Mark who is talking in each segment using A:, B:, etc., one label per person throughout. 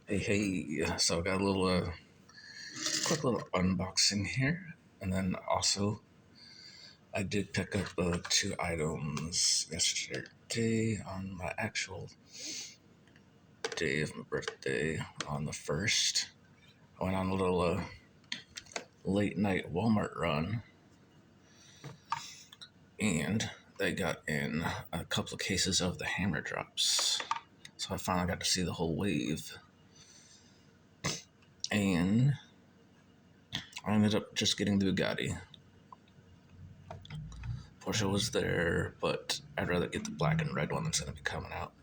A: Hey, so I got a quick little unboxing here, and then also I did pick up two items yesterday on my actual day of my birthday on the first. I went on a little late night Walmart run, and they got in a couple of cases of the Hammer Drops, so I finally got to see the whole wave, and I ended up just getting the Bugatti. Porsche was there, but I'd rather get the black and red one that's going to be coming out.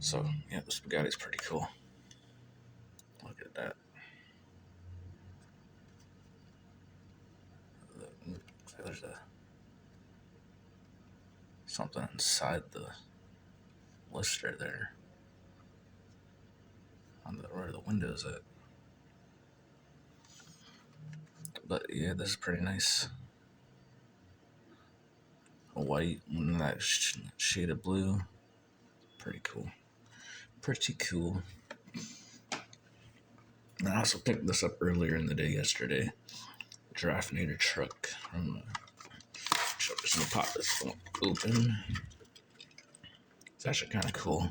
A: So, yeah, this Bugatti's pretty cool. Look at that. There's something inside the blister there on where the window's at. But yeah, this is pretty nice. White and that shade of blue. Pretty cool. Pretty cool. And I also picked this up earlier in the day yesterday. Giraffinator truck from just gonna pop this one open. It's actually kind of cool.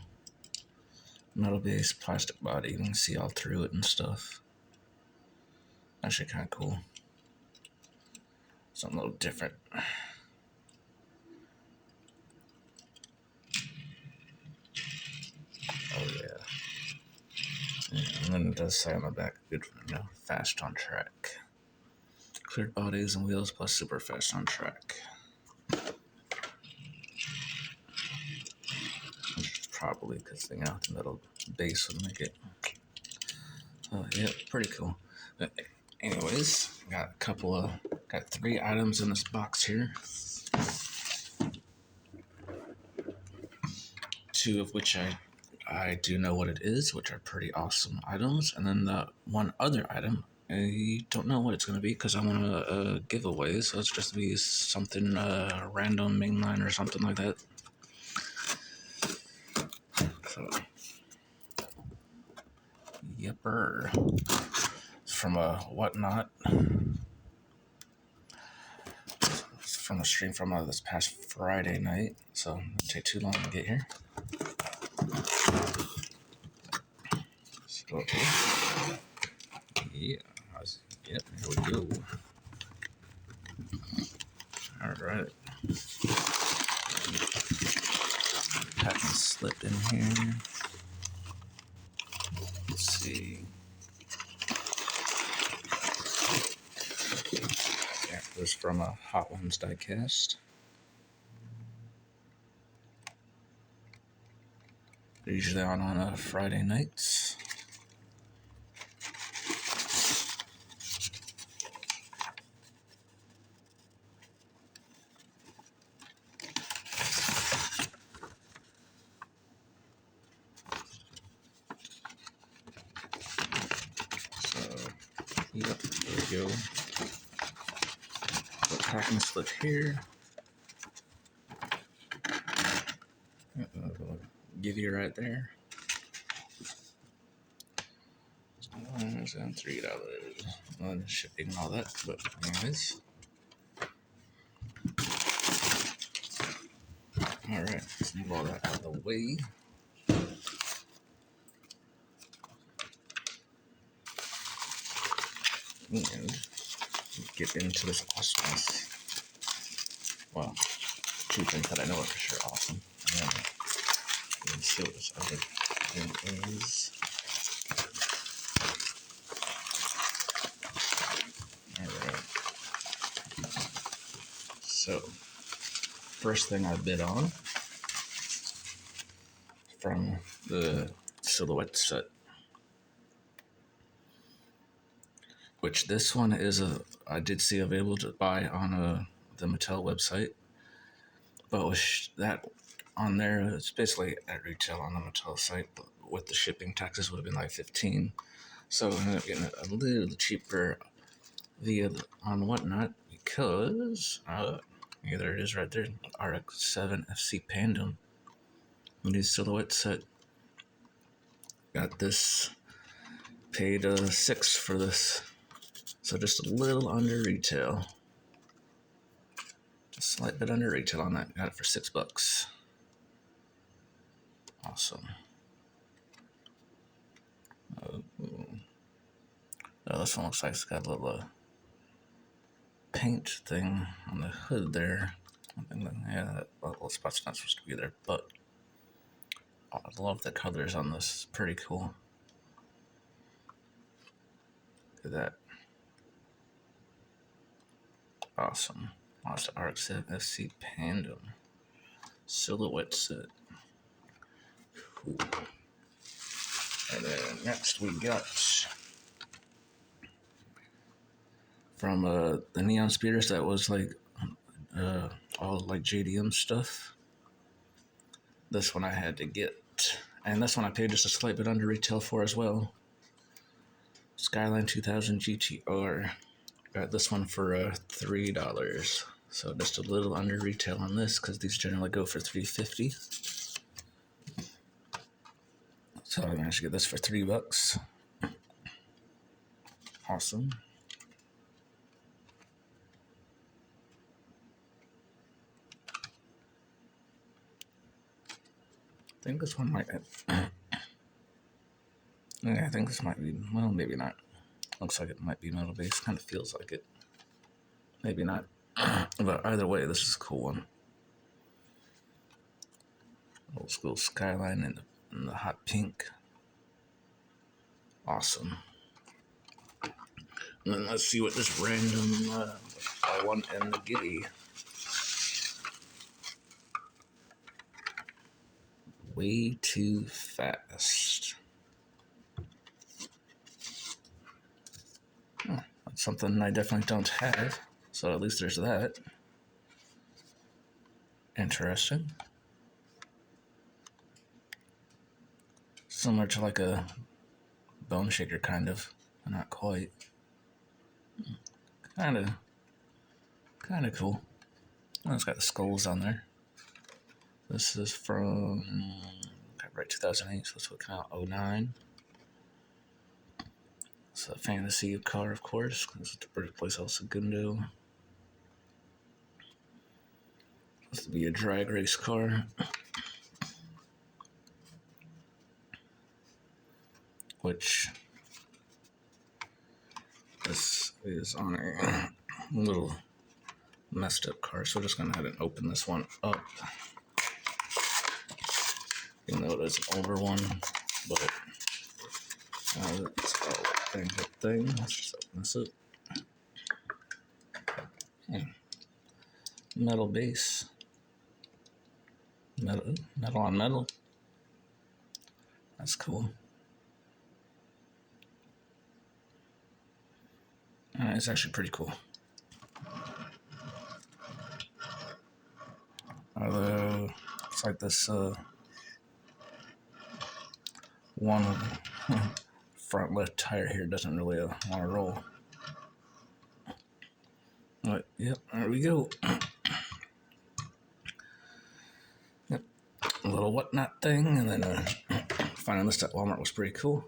A: Metal base, plastic body. You can see all through it and stuff. Actually kind of cool. Something a little different. Oh yeah. And then it does say on the back, good, fast on track. Cleared bodies and wheels plus super fast on track. Probably because the metal base would make it. Oh yeah, pretty cool. But anyways, got three items in this box here. Two of which I do know what it is, which are pretty awesome items, and then the one other item I don't know what it's going to be because I want a giveaway, so it's just be something random mainline or something like that. So, yepper. It's from a Whatnot. It's from a stream from this past Friday night, so it'll take too long to get here. So, yeah, yep, here we go. All right. Packing slip in here. Let's see. Yeah, it was from a Hot Ones diecast. They're usually on Friday nights. So, yep, there we go. So packing slip here. Give you right there. And $3 on shipping and all that. But anyways. Alright, let's move all that out of the way. And get into this awesomeness. Well, two things that I know are for sure awesome. And then let's see what this other thing is. Alright. So, first thing I bid on from the Silhouette set, which this one is I did see available to buy on the Mattel website, but with that on there, it's basically at retail on the Mattel site, but with the shipping taxes would have been like $15. So I ended up getting it a little cheaper on Whatnot because yeah, there it is right there, RX-7 FC Pandem, the new Silhouette set. Got this, paid $6 for this. So just a little under retail. A slight bit under retail on that. Got it for $6. Awesome. Oh, this one looks like it's got a little paint thing on the hood there. Yeah, that little spot's not supposed to be there, but I love the colors on this. It's pretty cool. Look at that. Awesome. Monster RX-7 FC Pandem silhouette set. Cool. And then next we got from the Neon Speeders that was like all like JDM stuff. This one I had to get, and this one I paid just a slight bit under retail for as well. Skyline 2000 GTR. Got this one for $3. So just a little under retail on this because these generally go for $3.50. So I managed to get this for $3. Awesome. I think this one might have, yeah, I think this might be, well, maybe not. Looks like it might be metal base. Kind of feels like it. Maybe not. But either way, this is a cool one. Old school Skyline in the hot pink. Awesome. And then let's see what this random one in the Giddy. Way Too Fast. Oh, that's something I definitely don't have. So at least there's that. Interesting. Similar to like a Bone Shaker kind of, but not quite. Kind of cool. Oh, it's got the skulls on there. This is from copyright 2008, so this would count 09. It's a fantasy car, of course, because it's the birthplace of Segundo. This would be a drag race car. Which this is on a little messed up car, so we're just gonna go ahead and open this one up. Even though it is an older one, but it's all a good thing. Let's just open this up. Yeah. Metal base. Metal on metal. That's cool. It's actually pretty cool. Although it's like this one front left tire here doesn't really want to roll. But yep, there we go. Yep, a little whatnot thing, and then finding this at Walmart was pretty cool.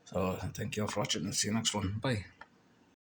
A: So thank you all for watching, and see you next one. Bye.